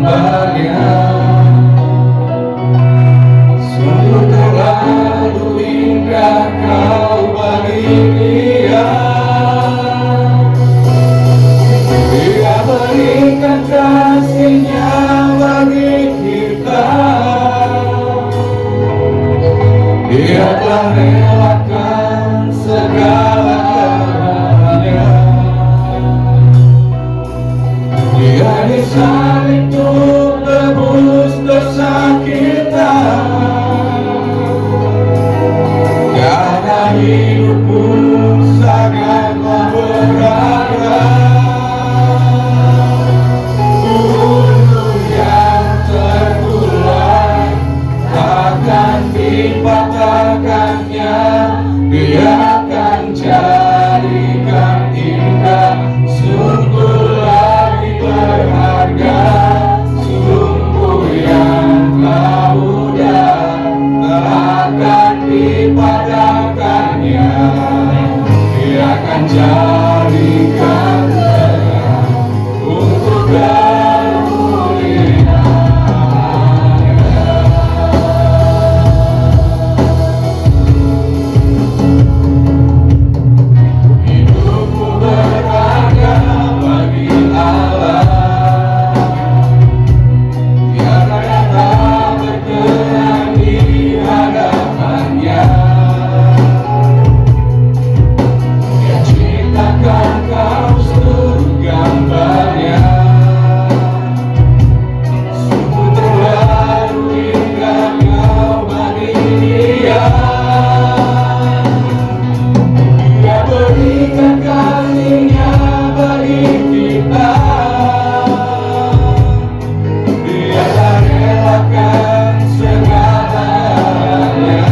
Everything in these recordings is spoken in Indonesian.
gambarnya. Sungguh terlalu indah kau bagi dia. Dia berikan kasihnya bagi kita. Dia telah relakan segala-galanya. Dia disalib untuk tebus dosa kita. Karena hidupku sangatlah berharga. Gunung yang terkulai takkan dipatahkannya. Dia akan jadikan indah. Sungguhlah berharga. Sungguh yang telah mudah takkan dipadamkannya. Dia akan jadikan terang untuk hidupmu berharga bagi Allah. Biarlah kita berkenan di hadapannya. Dia ciptakan kau seluruh gambarnya. Sungguh terlalu indah kau bagi dia. Dia berikan kasihnya bagi kita. Dia telah relakan segalanya.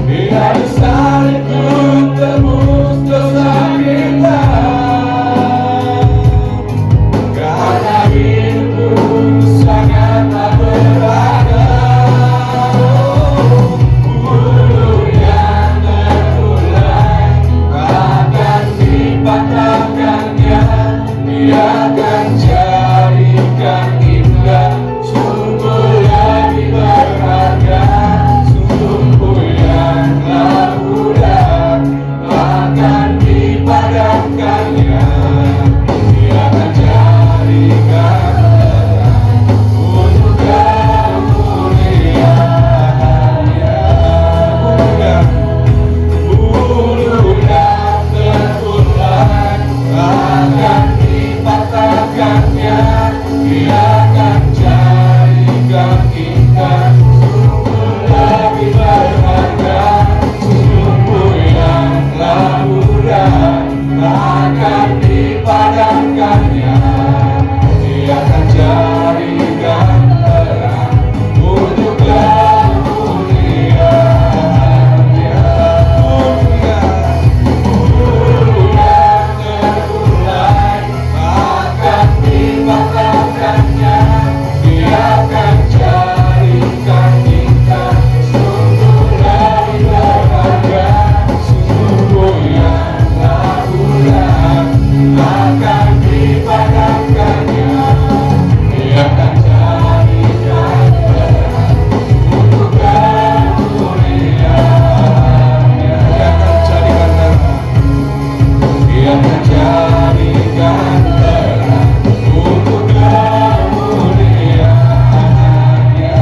Dia disalib untuk tebus dosa kita. Karena hidupku sangatlah berharga. Gunung yang terkulai takkan dipatahkannya. Dia akan jadikan indah. Sungguh lebih berharga. Sungguh yang telah mudah takkan dipadamkannya. Dia akan jadikan terang untuk kemuliaannya. Gunung yang terkulai takkan dipatahkannya. Dia akan jadikan indah. Sungguh lebih berharga. Sungguh yang telah mudah takkan dipadamkannya. Dia akan jadikan terang untuk kemuliaannya. Gunung yang terkulai takkan dipatahkannya. Dia akan jadikan indah. Sungguh lebih berharga. Sungguh yang telah mudah takkan dipadamkannya. Dia akan jadikan terang untuk kemuliaannya. Dia akan jadikan terang. Dia akan jadikan terang untuk kemuliaannya.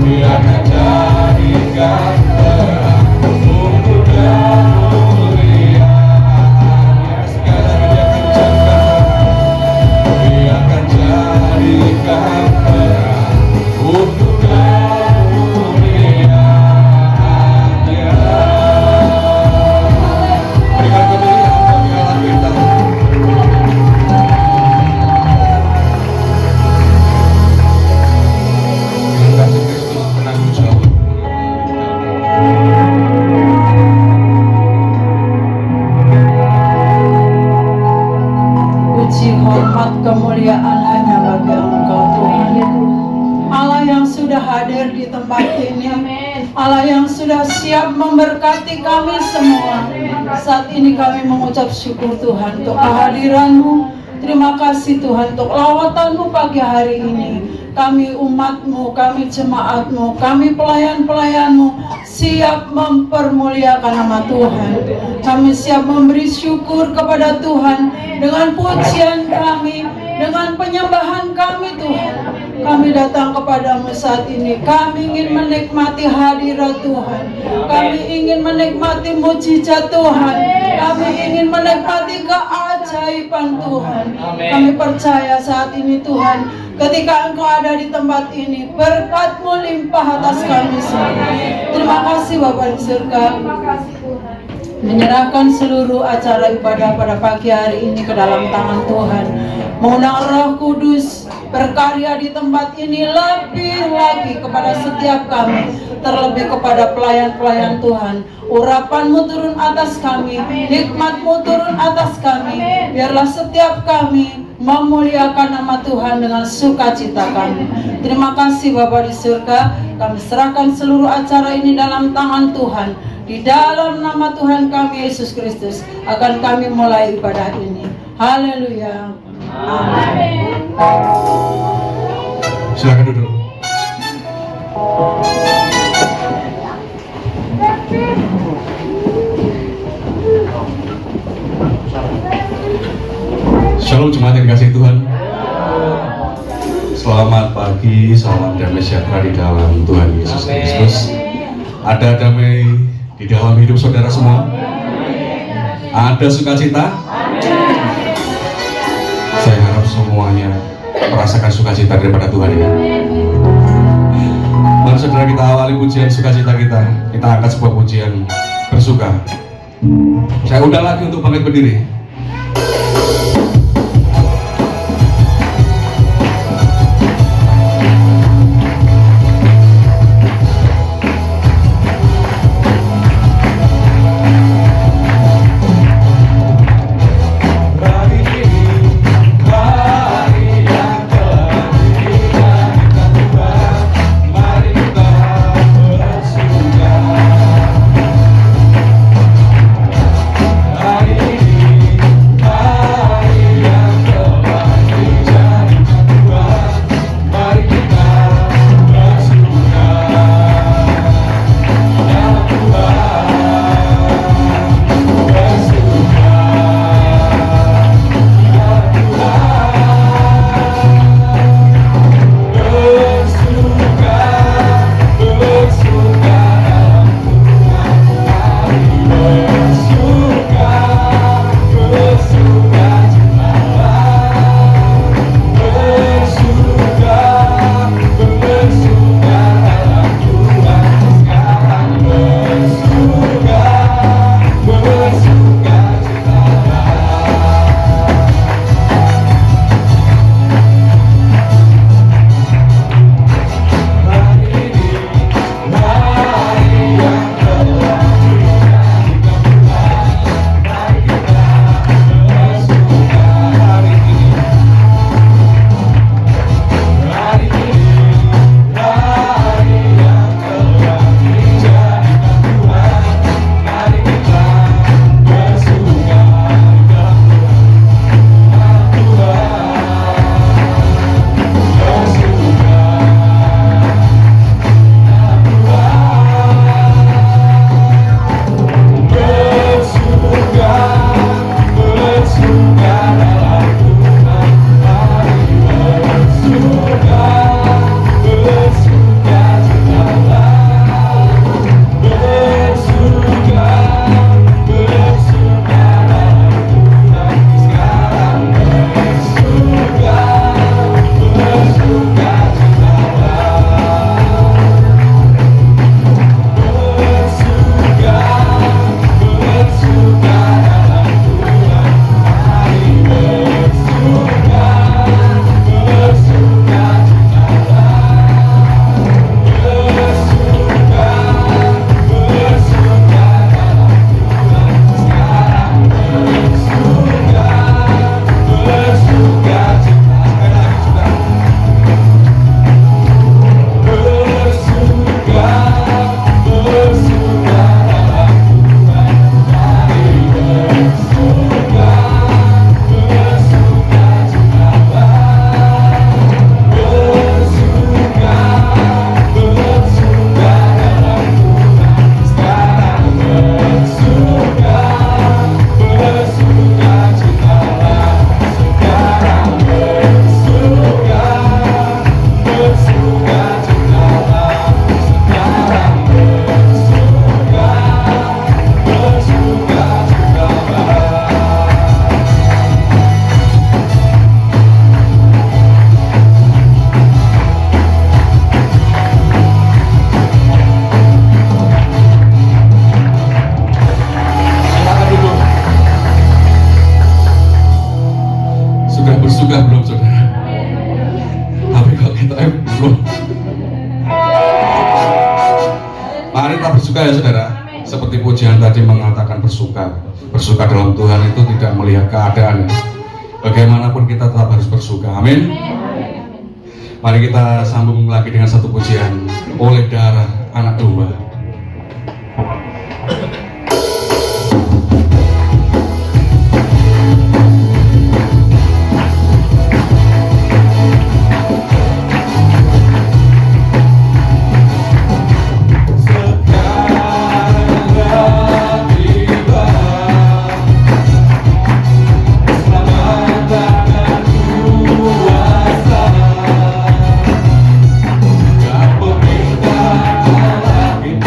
Dia akan jadikan terang untuk kemuliaannya. Sekali lagi dia akan jadikan terang untuk kemuliaannya. Berikan kemuliaan bagi Allah kita. Kasih Kristus menanggung jawab. Puji hormat kemuliaan hanya bagi Engkau Tuhan. Allah yang sudah hadir di tempat ini. Allah yang sudah siap memberkati kami semua. Saat ini kami mengucap syukur Tuhan untuk kehadiran-Mu. Terima kasih Tuhan untuk lawatan-Mu pagi hari ini. Kami umat-Mu, kami jemaat-Mu, kami pelayan-pelayan-Mu siap mempermuliakan nama Tuhan. Kami siap memberi syukur kepada Tuhan dengan pujian kami, dengan penyembahan kami Tuhan. Kami datang kepadamu saat ini. Kami ingin menikmati hadirat Tuhan. Kami ingin menikmati mujizat Tuhan. Kami ingin menikmati keajaiban Tuhan. Kami percaya saat ini Tuhan, ketika Engkau ada di tempat ini, berkat-Mu limpah atas kami semua. Terima kasih Bapa di surga. Menyerahkan seluruh acara ibadah pada pagi hari ini ke dalam tangan Tuhan. Mengundang Roh Kudus berkarya di tempat ini lebih lagi kepada setiap kami, terlebih kepada pelayan-pelayan Tuhan. Urapan-Mu turun atas kami, hikmat-Mu turun atas kami. Biarlah setiap kami memuliakan nama Tuhan dengan sukacita kami. Terima kasih Bapa di surga. Kami serahkan seluruh acara ini dalam tangan Tuhan. Di dalam nama Tuhan kami Yesus Kristus akan kami mulai ibadah ini. Haleluya. Amin. Silakan duduk. Shalom jemaat yang dikasihi Tuhan. Selamat pagi, salam damai sejahtera di dalam Tuhan Yesus Kristus. Ada damai di dalam hidup saudara semua. Ada sukacita. Saya harap semuanya merasakan sukacita daripada Tuhan ya. Mari saudara kita awali pujian sukacita kita. Kita angkat sebuah pujian bersuka. Saya undang lagi untuk bangkit berdiri. Hari ini bersuka belum saudara? Tapi kalau kita belum. Mari kita bersuka ya saudara. Seperti pujian tadi mengatakan bersuka. Bersuka dalam Tuhan itu tidak melihat keadaan. Bagaimanapun kita tetap harus bersuka. Amin. Mari kita sambung lagi dengan satu pujian, oleh darah anak domba. Kita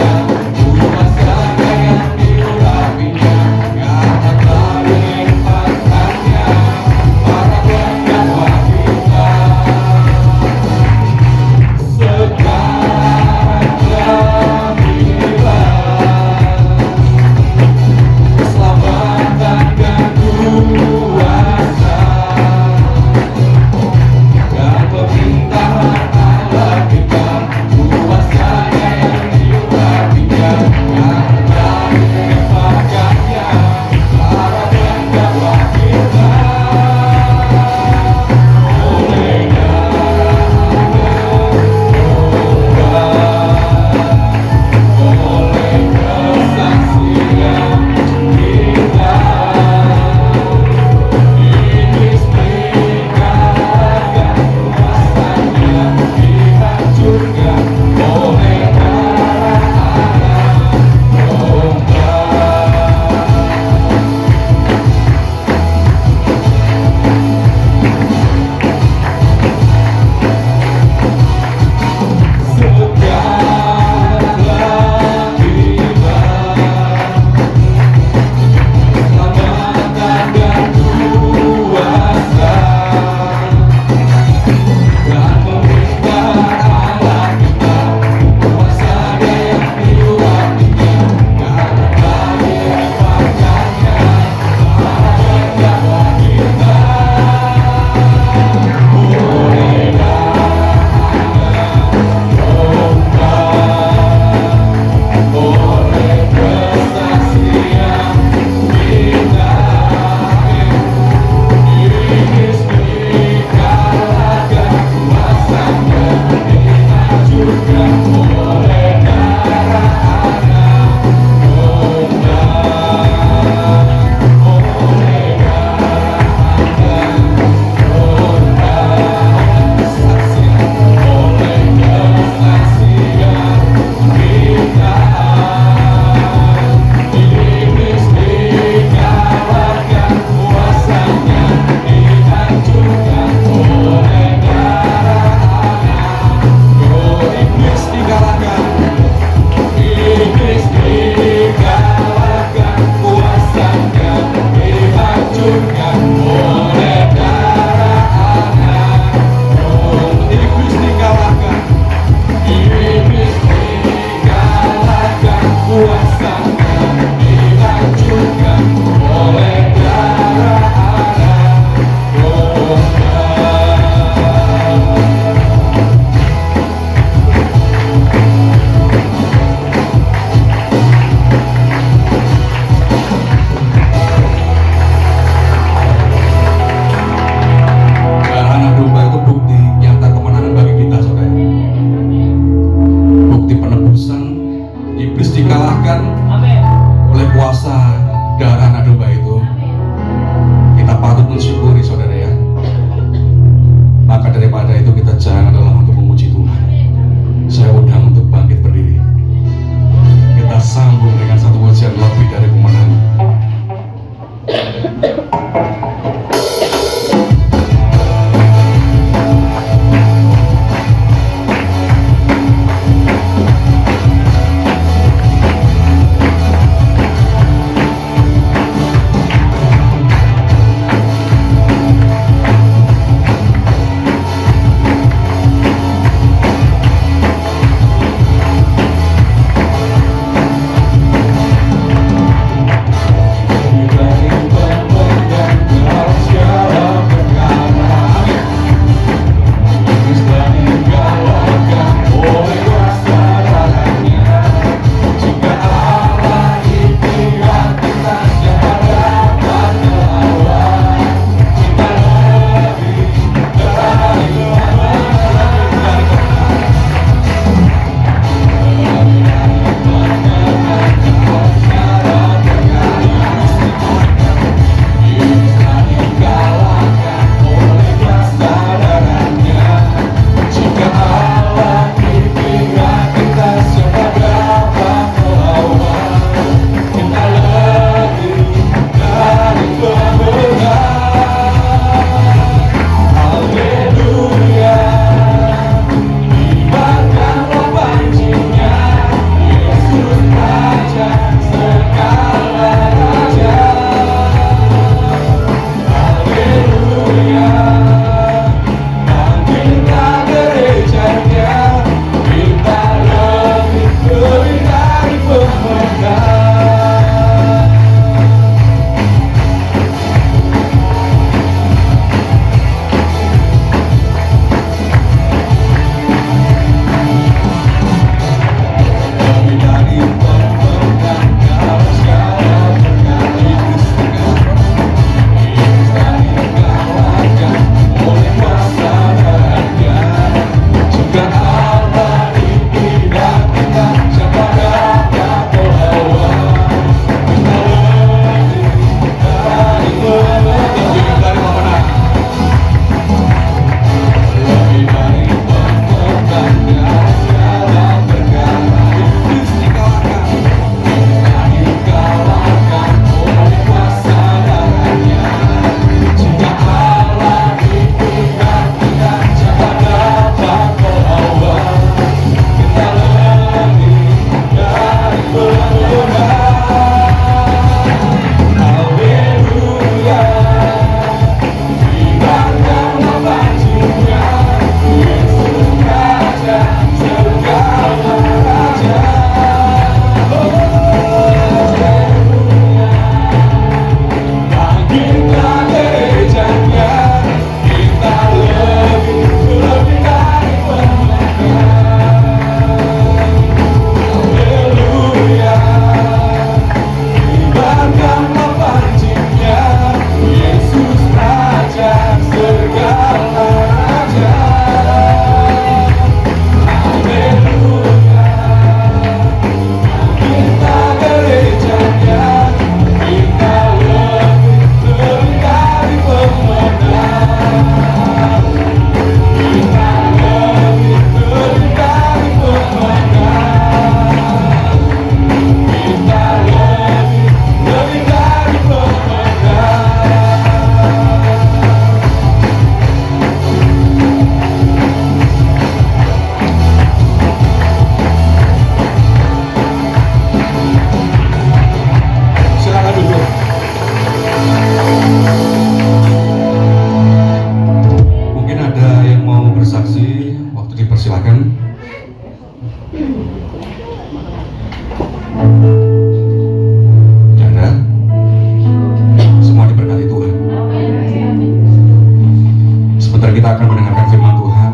Kita akan mendengarkan firman Tuhan.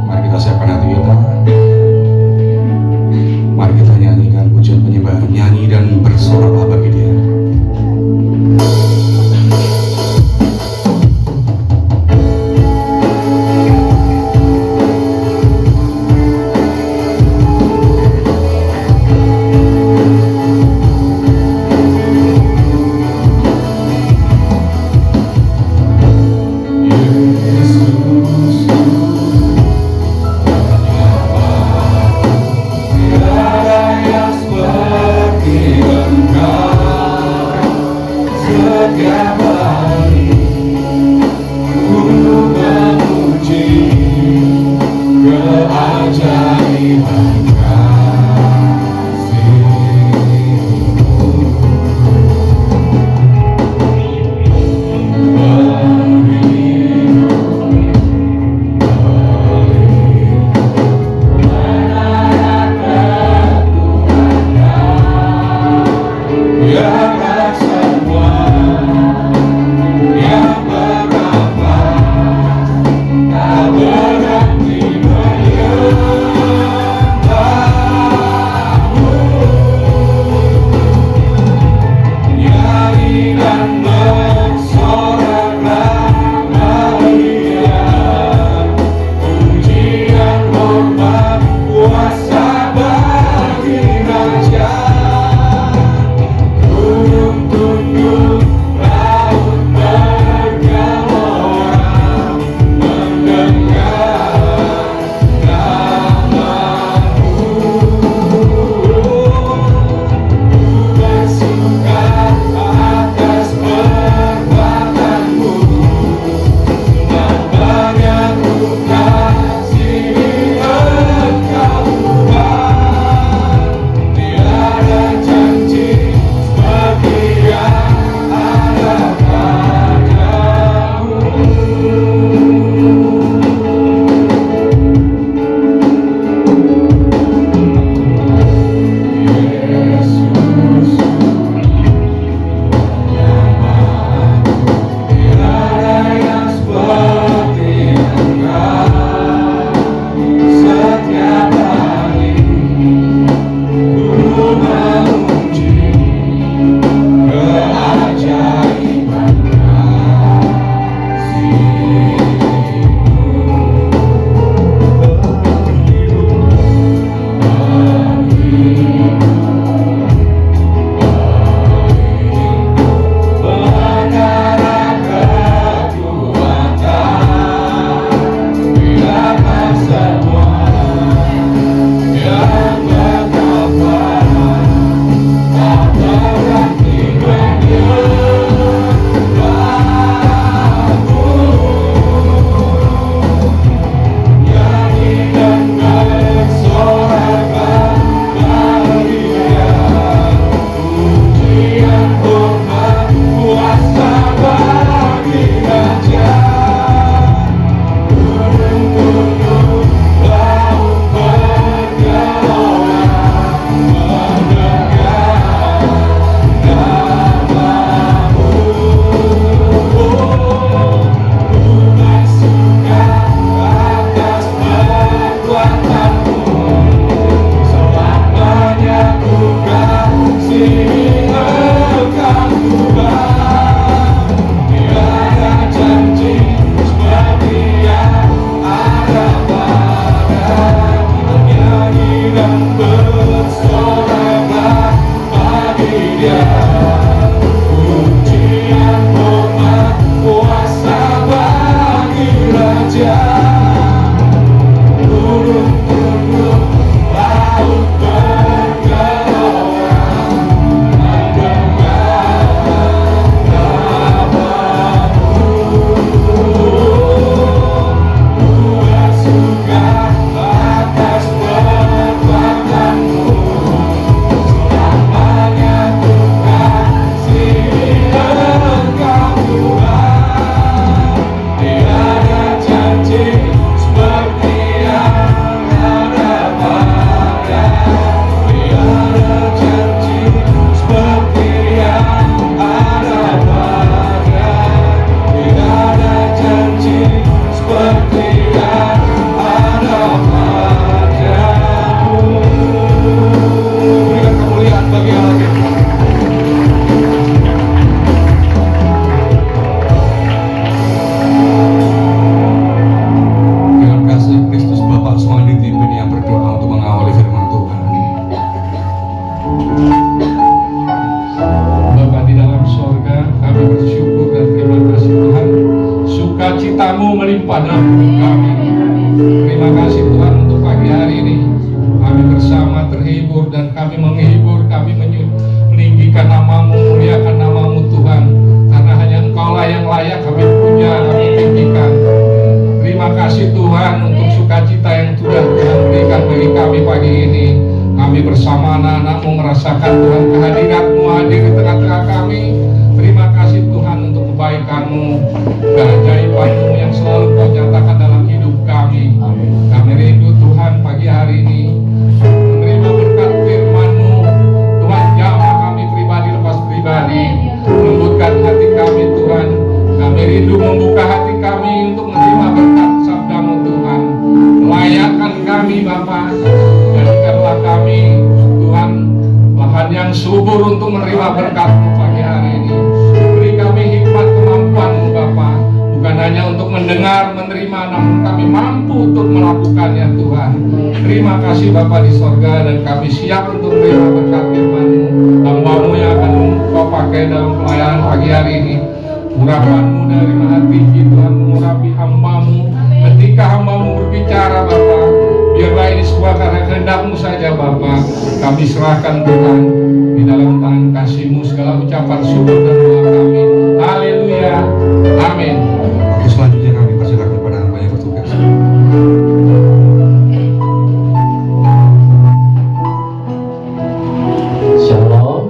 Mari kita siapkan hati kita. Mari kita nyanyikan pujian penyembahan, nyanyi dan bersorak bagi Dia. karuniamu melimpah dalam hidup kami. Terima kasih Tuhan untuk pagi hari ini. Kami bersama terhibur dan kami menghibur, kami meninggikan namamu, muliakan namamu Tuhan. Karena hanya Engkaulah yang layak kami puja, kami tinggikan. Terima kasih Tuhan untuk sukacita yang sudah Tuhan berikan bagi kami pagi ini. Kami bersama anak-anakmu merasakan Tuhan kehadiratmu hadir di tengah-tengah kami. Terima kasih Tuhan untuk kebaikanmu, keajaibanmu yang selalu kau nyatakan dalam hidup kami. Kami rindu Tuhan pagi hari ini menerima berkat firman-Mu. Tuhan jamah kami pribadi lepas pribadi, lembutkan hati kami Tuhan. Kami rindu membuka hati kami untuk menerima berkat sabda-Mu Tuhan. Layakkan kami Bapa, jadikanlah kami Tuhan lahan yang subur untuk menerima berkat-Mu pagi hari ini. Beri kami hikmat kemampuan-Mu Bapa, bukan hanya untuk mendengar, menerima, namun kami mampu untuk melakukannya Tuhan. Terima kasih Bapa di sorga, dan kami siap untuk menerima berkat firman-Mu. Hamba-Mu yang akan Kau pakai dalam pelayanan pagi hari ini. Urapan-Mu dari maha tinggi Tuhan mengurapi hamba-Mu. Ketika hamba-Mu berbicara Bapa, biarlah ini semua karena kehendak-Mu saja Bapa. Kami serahkan Tuhan di dalam tangan kasih-Mu segala ucapan syukur dan doa kami. Haleluya, amin. Waktu selanjutnya kami persilakan kepada hamba yang bertugas. Shalom.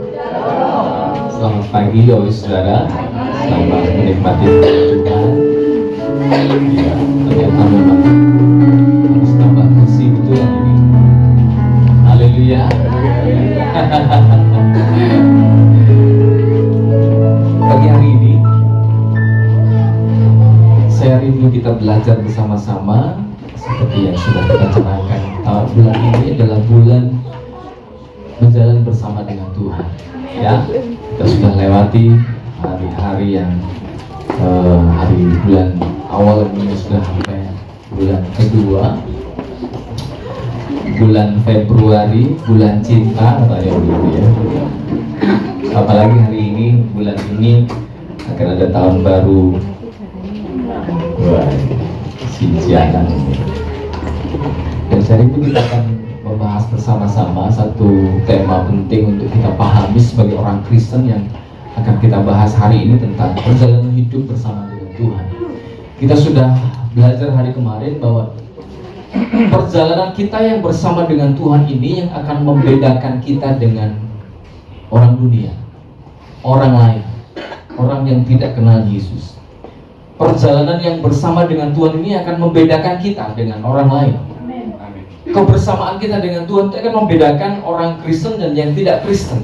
Selamat pagi Bapak Saudara. Selamat menikmati Tuhan. Ya, ternyata memang harus tambah kursi betul yang ini. Haleluya. Pagi hari ini saya rindu kita belajar bersama-sama seperti yang sudah kita canangkan. Bulan ini adalah bulan berjalan bersama dengan Tuhan. Ya, kita sudah lewati hari-hari yang hari bulan awal ini sudah sampai bulan kedua, bulan Februari, bulan cinta katanya begitu ya. Apalagi hari ini, bulan ini akan ada tahun baru. Wah, si Jianan ini. Dan hari ini kita akan membahas bersama-sama satu tema penting untuk kita pahami sebagai orang Kristen yang akan kita bahas hari ini tentang perjalanan hidup bersama dengan Tuhan. Kita sudah belajar hari kemarin bahwa perjalanan kita yang bersama dengan Tuhan ini yang akan membedakan kita dengan orang dunia, orang lain, orang yang tidak kenal Yesus. Perjalanan yang bersama dengan Tuhan ini akan membedakan kita dengan orang lain. Kebersamaan kita dengan Tuhan itu akan membedakan orang Kristen dan yang tidak Kristen.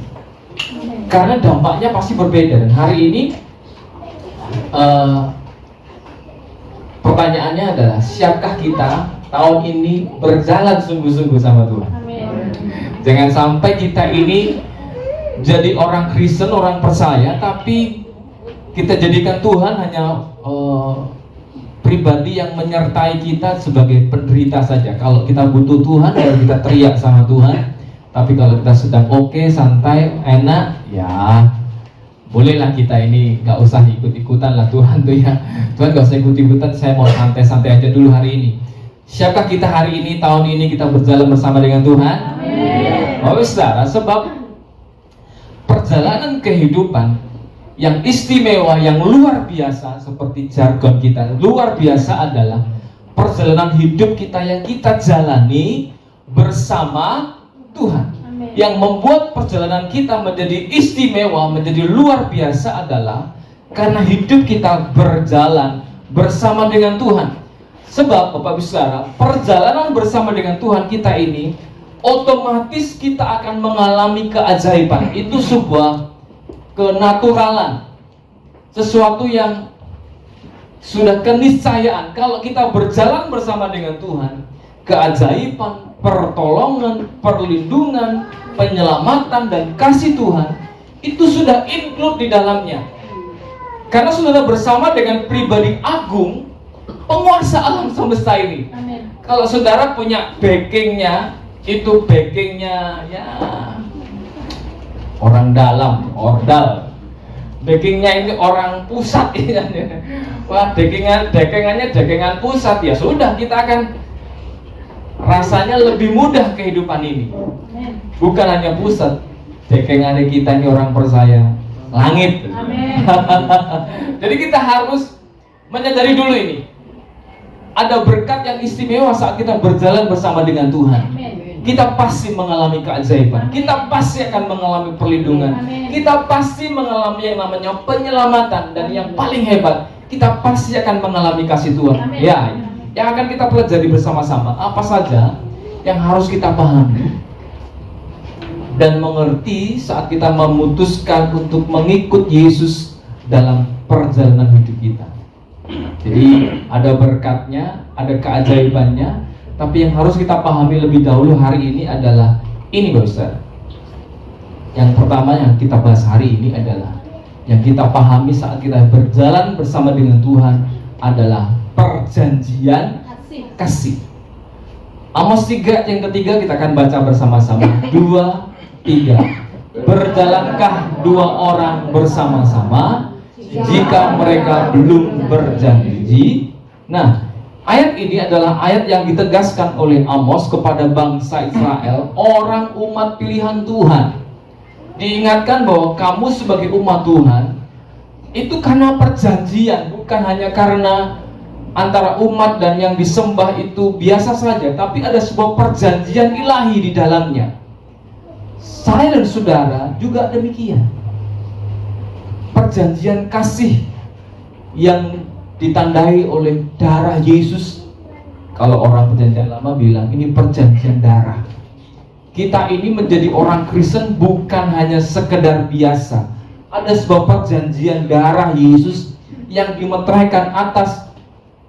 Karena dampaknya pasti berbeda. Dan hari ini pertanyaannya adalah, siapkah kita tahun ini berjalan sungguh-sungguh sama Tuhan? Jangan sampai kita ini jadi orang Kristen, orang percaya, tapi kita jadikan Tuhan hanya pribadi yang menyertai kita sebagai penderita saja. Kalau kita butuh Tuhan, baru kita teriak sama Tuhan. Tapi kalau kita sedang oke, santai, enak, ya bolehlah kita ini gak usah ikut-ikutan lah Tuhan tuh ya. Tuhan gak usah ikut-ikutan, saya mau santai-santai aja dulu hari ini. Siapkah kita hari ini, tahun ini kita berjalan bersama dengan Tuhan? Oh saudara, sebab perjalanan kehidupan yang istimewa, yang luar biasa, seperti jargon kita, luar biasa adalah perjalanan hidup kita yang kita jalani bersama Tuhan. Yang membuat perjalanan kita menjadi istimewa, menjadi luar biasa adalah karena hidup kita berjalan bersama dengan Tuhan. Sebab Bapak Ibu Saudara, perjalanan bersama dengan Tuhan kita ini otomatis kita akan mengalami keajaiban. Itu sebuah kenaturalan, sesuatu yang sudah keniscayaan. Kalau kita berjalan bersama dengan Tuhan, keajaiban, pertolongan, perlindungan, penyelamatan, dan kasih Tuhan itu sudah include di dalamnya. Karena sudah bersama dengan pribadi agung, penguasa alam semesta ini. Amin. Kalau saudara punya backingnya, itu backingnya ya orang dalam, ordal. Dagingnya ini orang pusat ya. Wah, dagingan pusat, ya sudah, kita akan rasanya lebih mudah kehidupan ini. Bukan hanya pusat, dagingan kita ini orang percaya langit. Amin. Jadi kita harus menyadari dulu ini, ada berkat yang istimewa saat kita berjalan bersama dengan Tuhan. Kita pasti mengalami keajaiban, kita pasti akan mengalami perlindungan, kita pasti mengalami yang namanya penyelamatan, dan yang paling hebat, kita pasti akan mengalami kasih Tuhan. Ya, yang akan kita pelajari bersama-sama, apa saja yang harus kita pahami dan mengerti saat kita memutuskan untuk mengikut Yesus dalam perjalanan hidup kita. Jadi ada berkatnya, ada keajaibannya, tapi yang harus kita pahami lebih dahulu hari ini adalah ini, Saudara. Yang pertama yang kita bahas hari ini adalah, yang kita pahami saat kita berjalan bersama dengan Tuhan adalah perjanjian kasih. Amos 3 yang ketiga kita akan baca bersama-sama. 2, 3. Berjalankah dua orang bersama-sama jika mereka belum berjanji? Nah, ayat ini adalah ayat yang ditegaskan oleh Amos kepada bangsa Israel, orang umat pilihan Tuhan. Diingatkan bahwa kamu sebagai umat Tuhan itu karena perjanjian, bukan hanya karena antara umat dan yang disembah itu biasa saja, tapi ada sebuah perjanjian ilahi di dalamnya. Saya dan saudara juga demikian. Perjanjian kasih yang ditandai oleh darah Yesus. Kalau orang perjanjian lama bilang ini perjanjian darah. Kita ini menjadi orang Kristen bukan hanya sekedar biasa. Ada sebuah perjanjian darah Yesus yang dimeteraikan atas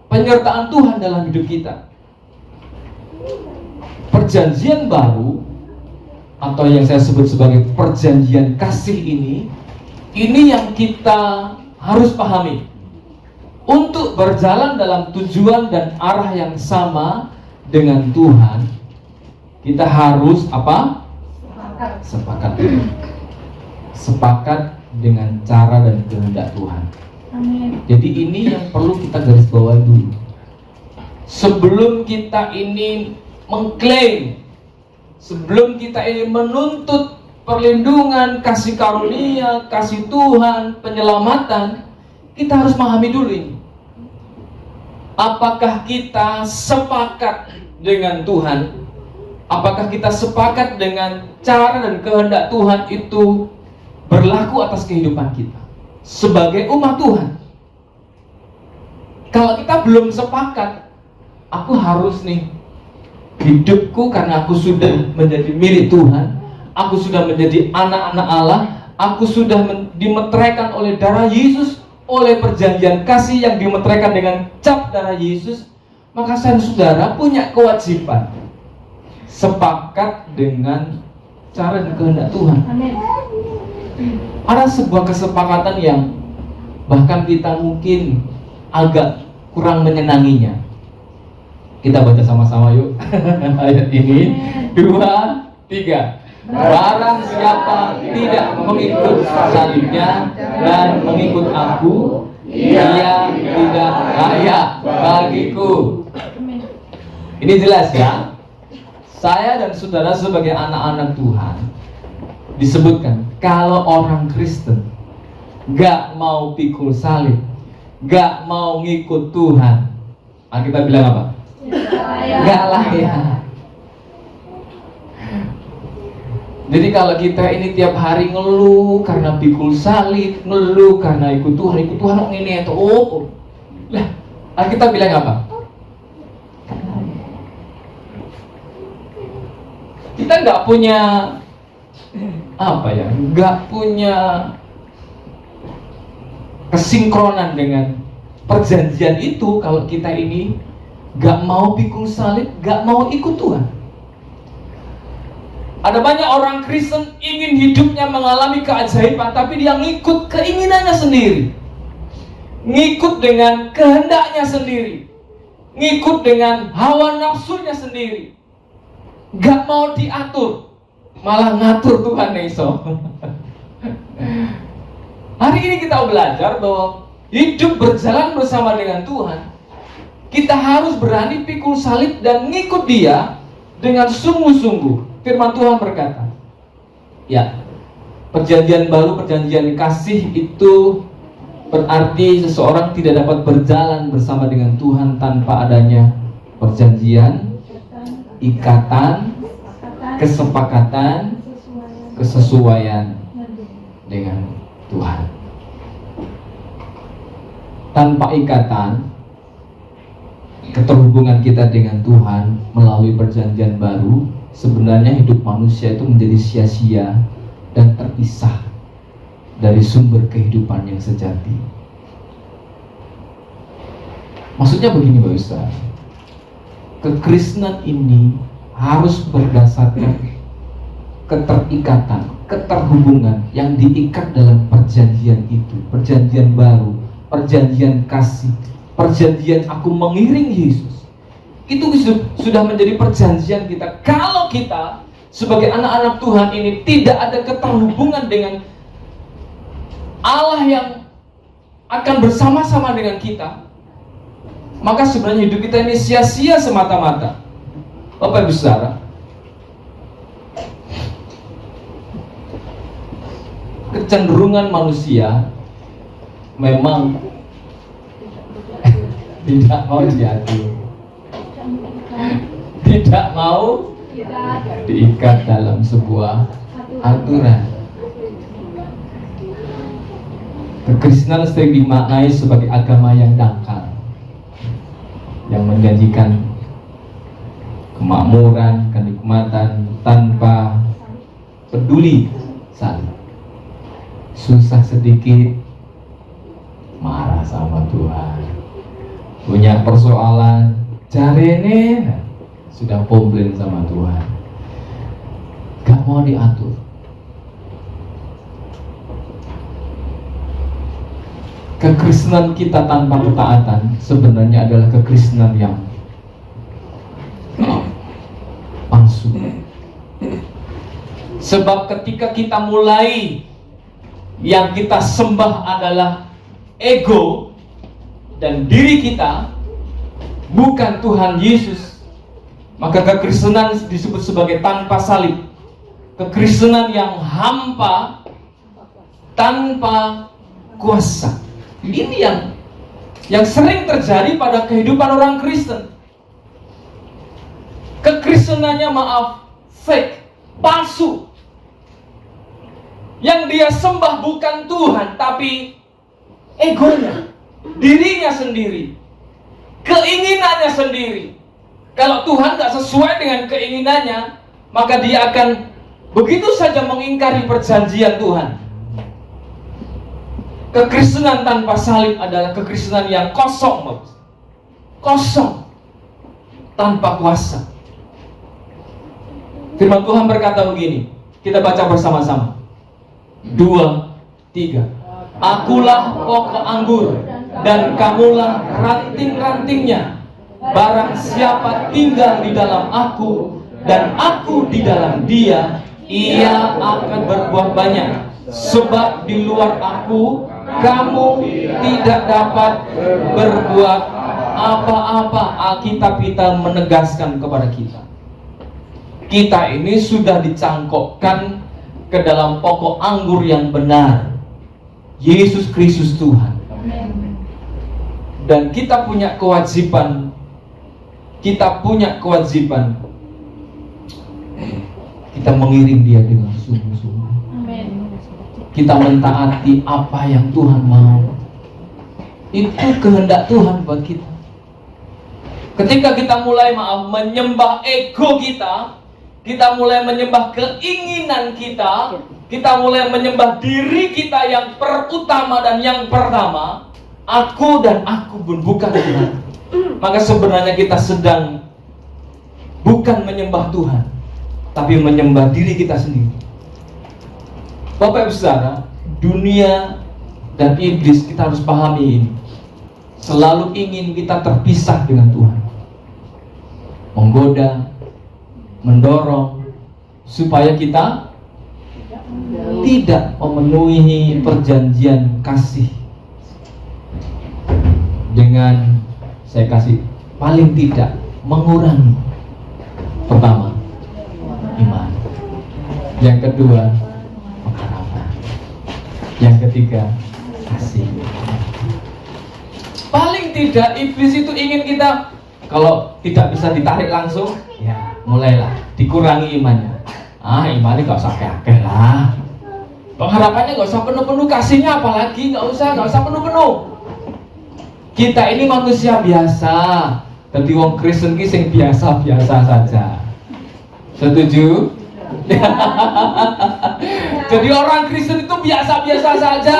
penyertaan Tuhan dalam hidup kita. Perjanjian baru atau yang saya sebut sebagai perjanjian kasih ini yang kita harus pahami. Untuk berjalan dalam tujuan dan arah yang sama dengan Tuhan, kita harus apa? Sepakat. Sepakat dengan cara dan kehendak Tuhan. Amin. Jadi ini yang perlu kita garis bawahi dulu. Sebelum kita ini mengklaim, sebelum kita ini menuntut perlindungan, kasih karunia, kasih Tuhan, penyelamatan, kita harus memahami dulu ini. Apakah kita sepakat dengan Tuhan? Apakah kita sepakat dengan cara dan kehendak Tuhan itu berlaku atas kehidupan kita sebagai umat Tuhan? Kalau kita belum sepakat, aku harus nih hidupku karena aku sudah menjadi milik Tuhan, aku sudah menjadi anak-anak Allah, aku sudah dimeteraikan oleh darah Yesus, oleh perjanjian kasih yang dimeteraikan dengan cap darah Yesus, maka saya dan saudara punya kewajiban sepakat dengan cara dan kehendak Tuhan. Amin. Ada sebuah kesepakatan yang bahkan kita mungkin agak kurang menyenanginya. Kita baca sama-sama yuk ayat ini. 2, 3. Barang siapa tidak mengikut salibnya dan mengikut aku, ia tidak layak bagiku. Ini jelas ya. Saya dan saudara sebagai anak-anak Tuhan disebutkan, kalau orang Kristen gak mau pikul salib, gak mau ngikut Tuhan, kita bilang apa? Gak layak. Jadi kalau kita ini tiap hari ngeluh karena pikul salib, ngeluh karena ikut Tuhan kok ini itu, lah, kita bilang apa? Kita nggak punya nggak punya kesinkronan dengan perjanjian itu kalau kita ini nggak mau pikul salib, nggak mau ikut Tuhan. Ada banyak orang Kristen ingin hidupnya mengalami keajaiban, tapi dia ngikut keinginannya sendiri, ngikut dengan kehendaknya sendiri, ngikut dengan hawa nafsunya sendiri, gak mau diatur, malah ngatur Tuhan iso. Hari ini kita belajar bahwa hidup berjalan bersama dengan Tuhan, kita harus berani pikul salib dan ngikut Dia dengan sungguh-sungguh. Firman Tuhan berkata, ya, perjanjian baru, perjanjian kasih itu berarti seseorang tidak dapat berjalan bersama dengan Tuhan tanpa adanya perjanjian, ikatan, kesepakatan, kesesuaian dengan Tuhan. Tanpa ikatan, keterhubungan kita dengan Tuhan melalui perjanjian baru, sebenarnya hidup manusia itu menjadi sia-sia dan terpisah dari sumber kehidupan yang sejati. Maksudnya begini Bapak Ustaz, kekristenan ini harus berdasarkan keterikatan, keterhubungan yang diikat dalam perjanjian itu, perjanjian baru, perjanjian kasih, perjanjian aku mengiring Yesus. Itu sudah menjadi perjanjian kita. Kalau kita sebagai anak-anak Tuhan ini tidak ada keterhubungan dengan Allah yang akan bersama-sama dengan kita, maka sebenarnya hidup kita ini sia-sia semata-mata. Bapak Ibu Saudara, kecenderungan manusia memang tidak mau diatur, tidak mau diikat dalam sebuah aturan. Kekristenan sering dimaknai sebagai agama yang dangkal, yang menjanjikan kemakmuran, kenikmatan tanpa peduli saling. Susah sedikit marah sama Tuhan, punya persoalan jarene sudah komplain sama Tuhan, gak mau diatur. Kekristenan kita tanpa ketaatan sebenarnya adalah kekristenan yang palsu. Sebab ketika kita mulai, yang kita sembah adalah ego dan diri kita, bukan Tuhan Yesus, maka kekristenan disebut sebagai tanpa salib. Kekristenan yang hampa, tanpa kuasa. Ini yang sering terjadi pada kehidupan orang Kristen. Kekristenannya fake, palsu. Yang dia sembah bukan Tuhan, tapi egonya, dirinya sendiri, keinginannya sendiri. Kalau Tuhan gak sesuai dengan keinginannya, maka dia akan begitu saja mengingkari perjanjian Tuhan. Kekristenan tanpa salib adalah kekristenan yang kosong, kosong, tanpa kuasa. Firman Tuhan berkata begini, kita baca bersama-sama. 2, 3. Akulah pokok anggur dan kamulah ranting-rantingnya. Barang siapa tinggal di dalam aku dan aku di dalam dia, ia akan berbuah banyak. Sebab di luar aku kamu tidak dapat berbuat apa-apa. Alkitab kita menegaskan kepada kita, kita ini sudah dicangkokkan ke dalam pokok anggur yang benar, Yesus Kristus Tuhan. Dan kita punya kewajiban, kita mengiring dia dengan sungguh-sungguh. Kita mentaati apa yang Tuhan mau. Itu kehendak Tuhan buat kita. Ketika kita mulai menyembah ego kita mulai menyembah keinginan kita mulai menyembah diri kita yang perutama dan yang pertama, aku dan aku pun bukan Tuhan. Maka sebenarnya kita sedang bukan menyembah Tuhan, tapi menyembah diri kita sendiri. Bapak Ibu Saudara, dunia dan iblis, kita harus pahami ini, selalu ingin kita terpisah dengan Tuhan, menggoda, mendorong supaya kita tidak memenuhi perjanjian kasih dengan, saya kasih paling tidak mengurangi. Pertama, iman. Yang kedua, pengharapan. Yang ketiga, kasih. Paling tidak iblis itu ingin kita, kalau tidak bisa ditarik langsung, ya mulailah dikurangi imannya. Imannya gak usah kakek lah. Pengharapannya gak usah penuh-penuh, kasihnya apalagi gak usah penuh-penuh. Kita ini manusia biasa, tapi wong Kristen ki sing biasa-biasa saja. Setuju? Jadi orang Kristen itu biasa-biasa saja.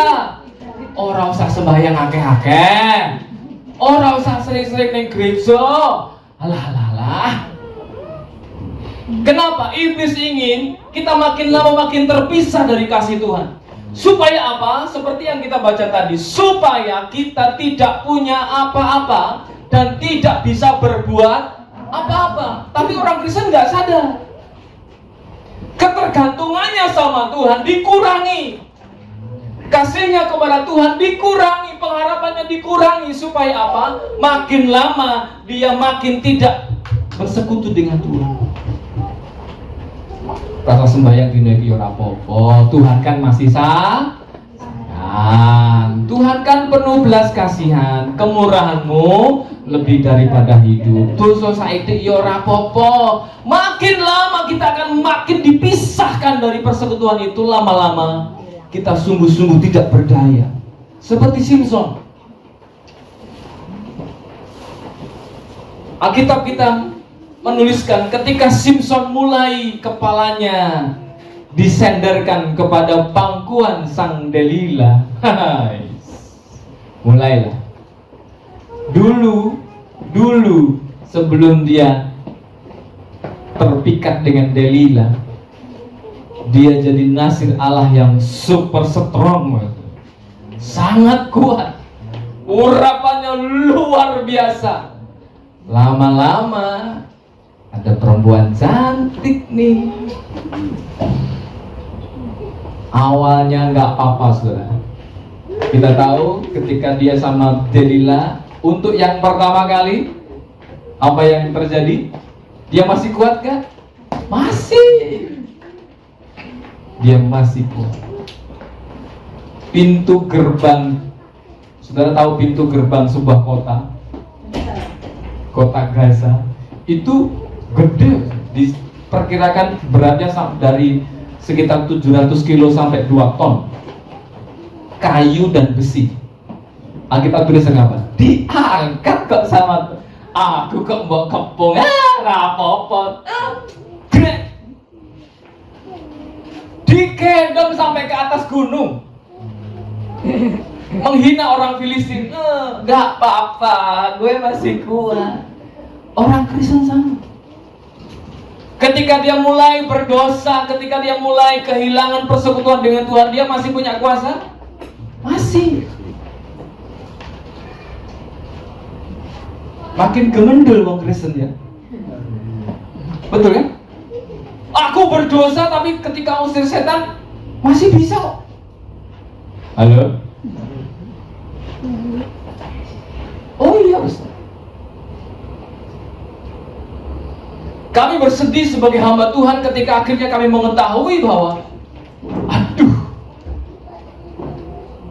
Ora usah sembahyang akeh-akeh. Ora usah sering-sering ning gereja. Alah. Kenapa? Iblis ingin kita makin lama makin terpisah dari kasih Tuhan. Supaya apa? Seperti yang kita baca tadi, supaya kita tidak punya apa-apa dan tidak bisa berbuat apa-apa. Tapi orang Kristen nggak sadar, ketergantungannya sama Tuhan dikurangi, kasihnya kepada Tuhan dikurangi, pengharapannya dikurangi. Supaya apa? Makin lama dia makin tidak bersekutu dengan Tuhan. Rasa sembahyang dina iki ora apa-apa, Tuhan kan masih sayang. Tuhan kan penuh belas kasihan, kemurahan-Mu lebih daripada hidup. Dosa saiki ya ora apa-apa. Makin lama kita akan makin dipisahkan dari persekutuan itu. Lama-lama kita sungguh-sungguh tidak berdaya. Seperti Simson. Alkitab kita menuliskan ketika Simson mulai kepalanya disenderkan kepada pangkuan sang Delila. Mulailah. Dulu sebelum dia terpikat dengan Delila, dia jadi nasir Allah yang super strong, sangat kuat, urapannya luar biasa. Lama-lama ada perempuan cantik nih. Awalnya nggak apa-apa, saudara. Kita tahu ketika dia sama Delila untuk yang pertama kali, apa yang terjadi? Dia masih kuat kan? Masih. Dia masih kuat. Pintu gerbang, saudara tahu pintu gerbang sebuah kota Gaza itu gede, diperkirakan beratnya dari sekitar 700 kilo sampai 2 ton kayu dan besi. Alkitab tulisnya apa? Diangkat kok sama aku kok mbok kepung, rapopo, digendong sampai ke atas gunung, menghina orang Filistin. Gak apa-apa, gue masih kuat. Orang Kristen sama. Ketika dia mulai berdosa, ketika dia mulai kehilangan persekutuan dengan Tuhan, dia masih punya kuasa? Masih. Makin gemendul orang Kristen ya. Betul kan? Aku berdosa tapi ketika usir setan masih bisa kok. Halo? Oh iya, Ustaz. Kami bersedih sebagai hamba Tuhan ketika akhirnya kami mengetahui bahwa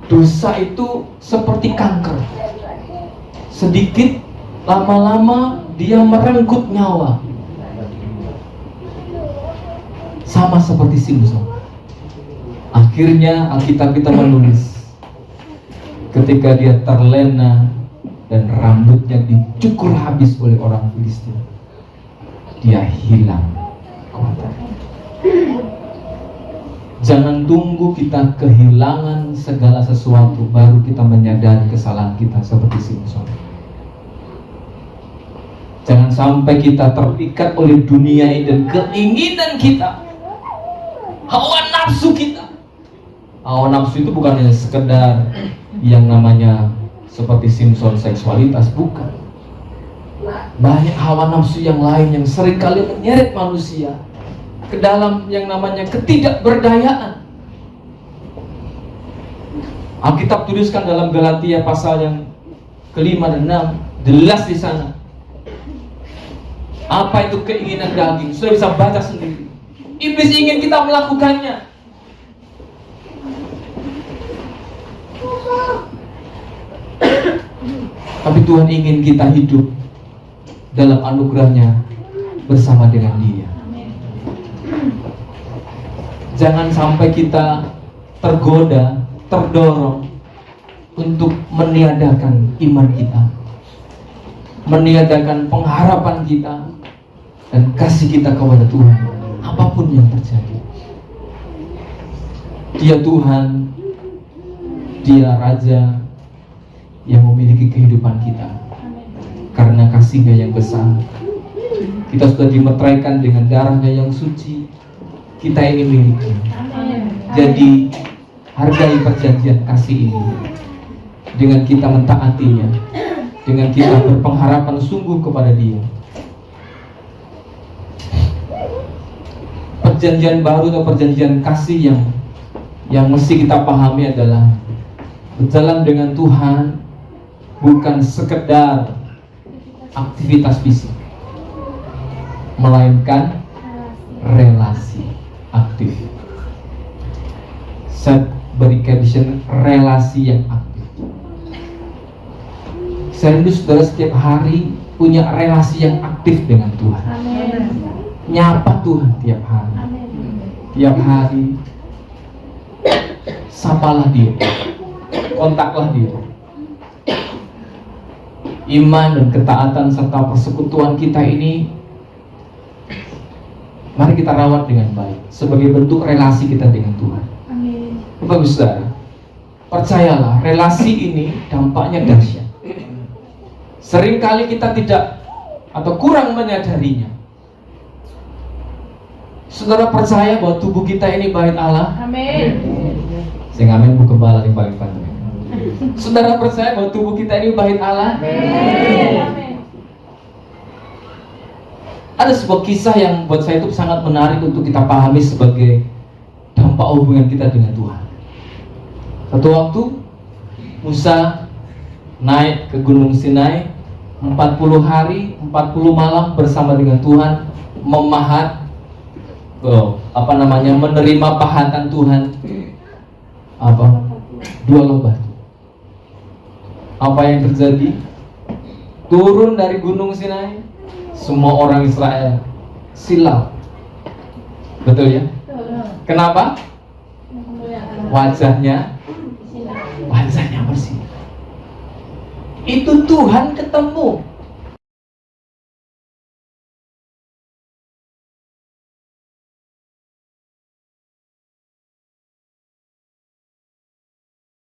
dosa itu seperti kanker. Sedikit, lama-lama dia merenggut nyawa. Sama seperti Simson. Akhirnya Alkitab kita menulis ketika dia terlena dan rambutnya dicukur habis oleh orang Filistin, dia hilang kekuatan. Jangan tunggu kita kehilangan segala sesuatu baru kita menyadari kesalahan kita seperti Simson. Jangan sampai kita terikat oleh dunia ini dan keinginan kita, hawa nafsu kita. Hawa nafsu itu bukan hanya sekedar yang namanya seperti Simson seksualitas, bukan. Banyak hawa nafsu yang lain yang seringkali menyeret manusia ke dalam yang namanya ketidakberdayaan. Alkitab tuliskan dalam Galatia pasal yang ke-5 dan 6, jelas di sana. Apa itu keinginan daging? Sudah bisa baca sendiri. Iblis ingin kita melakukannya. Tapi Tuhan ingin kita hidup dalam anugerahnya bersama dengan Dia. Jangan sampai kita tergoda, terdorong untuk meniadakan iman kita, meniadakan pengharapan kita dan kasih kita kepada Tuhan, apapun yang terjadi. Dia Tuhan, Dia Raja yang memiliki kehidupan kita. Karena kasih-Nya yang besar, kita sudah dimeteraikan dengan darah-Nya yang suci. Kita ini miliknya. Jadi hargai perjanjian kasih ini dengan kita mentaatinya, dengan kita berpengharapan sungguh kepada Dia. Perjanjian baru atau perjanjian kasih yang mesti kita pahami adalah berjalan dengan Tuhan bukan sekedar aktivitas fisik, melainkan relasi aktif. Saya beri caption relasi yang aktif. Saya rindu saudara setiap hari punya relasi yang aktif dengan Tuhan. Nyapa Tuhan tiap hari. Tiap hari sapalah Dia, kontaklah Dia. Iman dan ketaatan serta persekutuan kita ini mari kita rawat dengan baik sebagai bentuk relasi kita dengan Tuhan. Bapak Saudara, percayalah, relasi ini dampaknya dahsyat. Seringkali kita tidak atau kurang menyadarinya. Saudara percaya bahwa tubuh kita ini bait Allah? Amin. Saya ngamen Bu Gembala yang paling penting. Saudara percaya bahwa tubuh kita ini bait Allah? Amin. Ada sebuah kisah yang buat saya itu sangat menarik untuk kita pahami sebagai dampak hubungan kita dengan Tuhan. Satu waktu Musa naik ke Gunung Sinai 40 hari 40 malam bersama dengan Tuhan, memahat menerima pahatan Tuhan dua loh batu. Apa yang terjadi? Turun dari Gunung Sinai, semua orang Israel silau. Betul ya? Kenapa? Wajahnya bersinar. Itu Tuhan ketemu